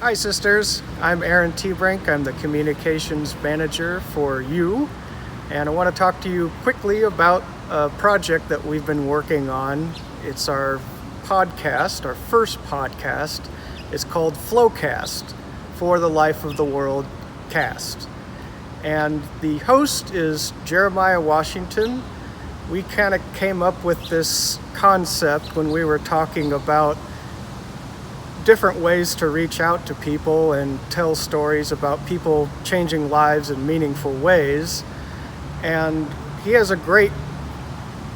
Hi, sisters. I'm Aaron T-Brink. I'm the communications manager for you. And I want to talk to you quickly about a project that we've been working on. It's our podcast, our first podcast. It's called F.L.O.W.cast, For the Life of the World Cast. And the host is Jeremiah Washington. We kind of came up with this concept when we were talking about different ways to reach out to people and tell stories about people changing lives in meaningful ways. And he has a great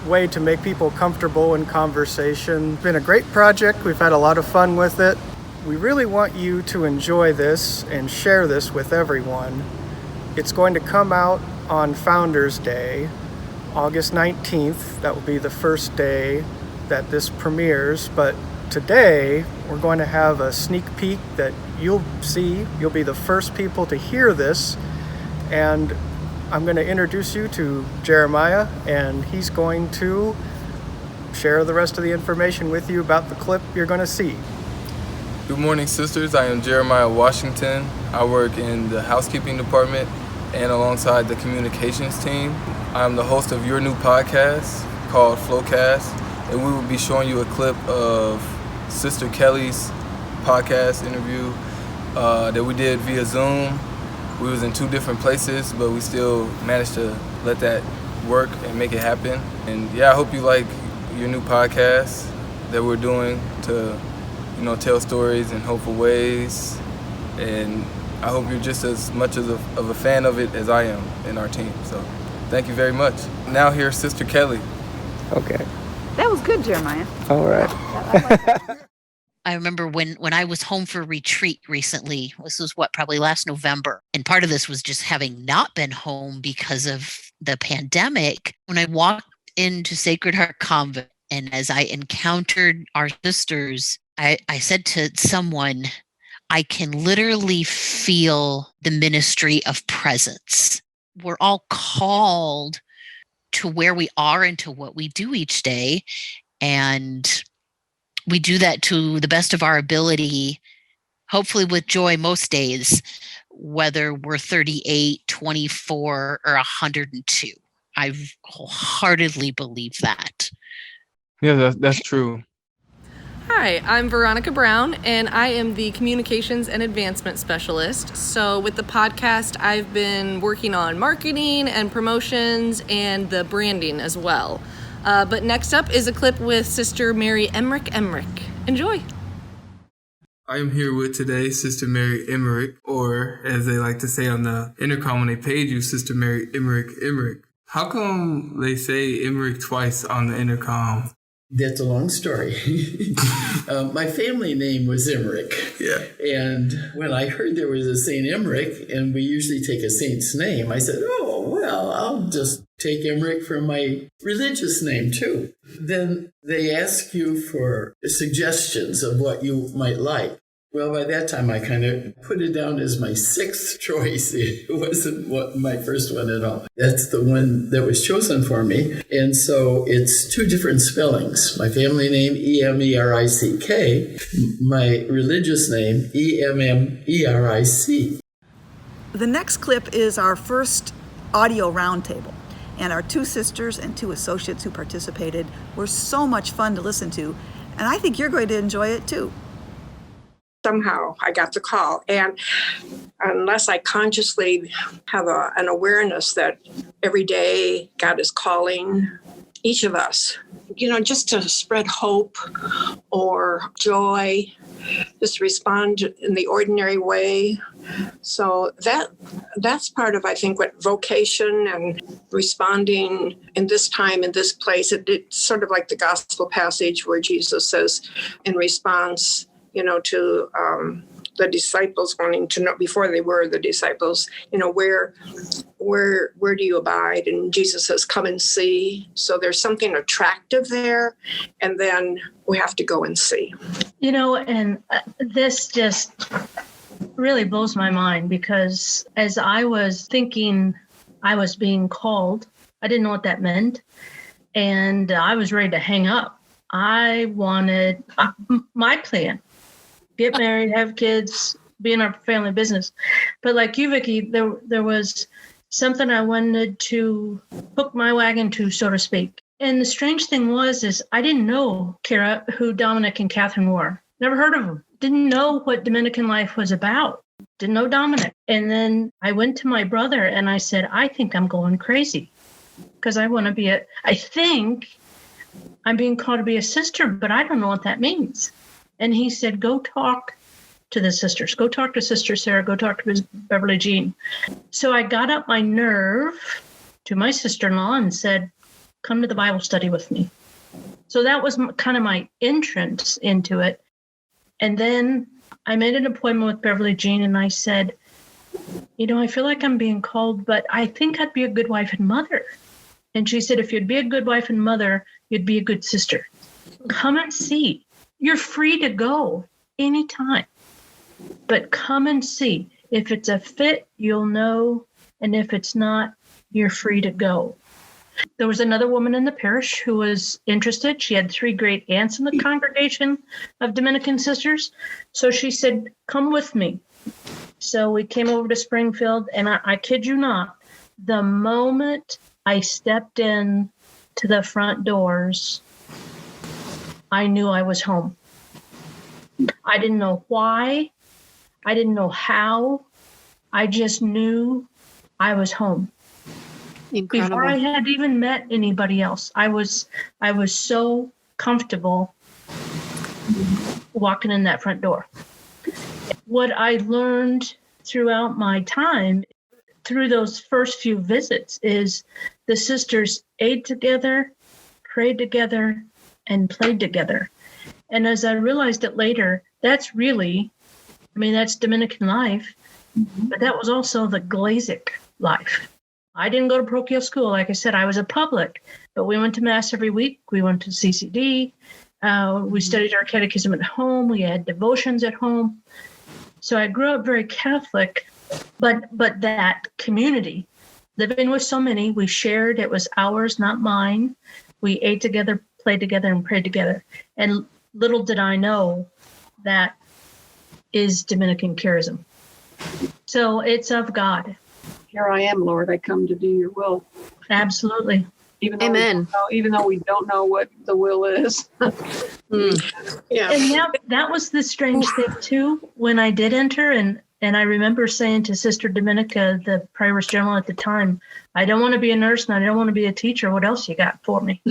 way to make people comfortable in conversation. It's been a great project. We've had a lot of fun with it. We really want you to enjoy this and share this with everyone. It's going to come out on Founders Day, August 19th. That will be the first day that this premieres. But today, we're going to have a sneak peek that you'll see. You'll be the first people to hear this. And I'm going to introduce you to Jeremiah, and he's going to share the rest of the information with you about the clip you're going to see. Good morning, sisters. I am Jeremiah Washington. I work in the housekeeping department and alongside the communications team. I'm the host of your new podcast called F.L.O.W.cast, and we will be showing you a clip of Sister Kelly's podcast interview that we did via Zoom. We was in two different places, but we still managed to let that work and make it happen. And yeah, I hope you like your new podcast that we're doing to, tell stories in hopeful ways. And I hope you're just as much of a fan of it as I am in our team. So thank you very much. Now here's Sister Kelly. Okay. That was good, Jeremiah. All right. I remember when I was home for retreat recently, this was probably last November. And part of this was just having not been home because of the pandemic. When I walked into Sacred Heart Convent, and as I encountered our sisters, I said to someone, I can literally feel the ministry of presence. We're all called to where we are and to what we do each day. And we do that to the best of our ability, hopefully with joy most days, whether we're 38, 24, or 102. I wholeheartedly believe that. Yeah, that's true. Hi, I'm Veronica Brown, and I am the Communications and Advancement Specialist. So with the podcast, I've been working on marketing and promotions and the branding as well. But next up is a clip with Sister Mary Emmerich. Enjoy. I am here with today Sister Mary Emmerich, or as they like to say on the intercom when they paid you, Sister Mary Emmerich. How come they say Emmerich twice on the intercom? That's a long story. My family name was Emmerich. Yeah. And when I heard there was a Saint Emmerich, and we usually take a saint's name, I said, oh, well, I'll just take Emmerich for my religious name, too. Then they ask you for suggestions of what you might like. Well, by that time, I kind of put it down as my sixth choice. It wasn't my first one at all. That's the one that was chosen for me. And so it's two different spellings. My family name, E-M-E-R-I-C-K. My religious name, E-M-M-E-R-I-C. The next clip is our first audio roundtable. And our two sisters and two associates who participated were so much fun to listen to. And I think you're going to enjoy it, too. Somehow I got the call. And unless I consciously have an awareness that every day God is calling each of us, just to spread hope or joy, just respond in the ordinary way. So that's part of, I think, what vocation and responding in this time, in this place, it's sort of like the gospel passage where Jesus says in response, to the disciples wanting to know before they were the disciples, where do you abide? And Jesus says, come and see. So there's something attractive there. And then we have to go and see. And this just really blows my mind, because as I was thinking I was being called, I didn't know what that meant. And I was ready to hang up. I wanted my plan. Get married, have kids, be in our family business. But like you, Vicki, there was something I wanted to hook my wagon to, so to speak. And the strange thing is I didn't know, Kira, who Dominic and Catherine were. Never heard of them. Didn't know what Dominican life was about. Didn't know Dominic. And then I went to my brother and I said, I think I'm going crazy because I want to be I think I'm being called to be a sister, but I don't know what that means. And he said, go talk to the sisters. Go talk to Sister Sarah. Go talk to Beverly Jean. So I got up my nerve to my sister-in-law and said, come to the Bible study with me. So that was kind of my entrance into it. And then I made an appointment with Beverly Jean and I said, I feel like I'm being called, but I think I'd be a good wife and mother. And she said, if you'd be a good wife and mother, you'd be a good sister. Come and see. You're free to go anytime, but come and see. If it's a fit, you'll know. And if it's not, you're free to go. There was another woman in the parish who was interested. She had 3 great aunts in the congregation of Dominican sisters. So she said, come with me. So we came over to Springfield, and I kid you not, the moment I stepped in to the front doors, I knew I was home. I didn't know why. I didn't know how. I just knew I was home. Incredible. Before I had even met anybody else, I was so comfortable walking in that front door. What I learned throughout my time, through those first few visits, is the sisters ate together, prayed together, and played together. And as I realized it later, that's Dominican life, but that was also the Glazic life. I didn't go to parochial school. Like I said, I was a public, but we went to Mass every week. We went to CCD. We studied our catechism at home. We had devotions at home. So I grew up very Catholic, but that community, living with so many, we shared. It was ours, not mine. We ate together, played together, and prayed together. And little did I know that is Dominican charism. So it's of God. Here I am, Lord. I come to do your will. Absolutely. Amen. Even though we don't know what the will is. Yeah. And that was the strange thing too, when I did enter, and I remember saying to Sister Dominica, the Prioress General at the time, I don't want to be a nurse and I don't want to be a teacher. What else you got for me?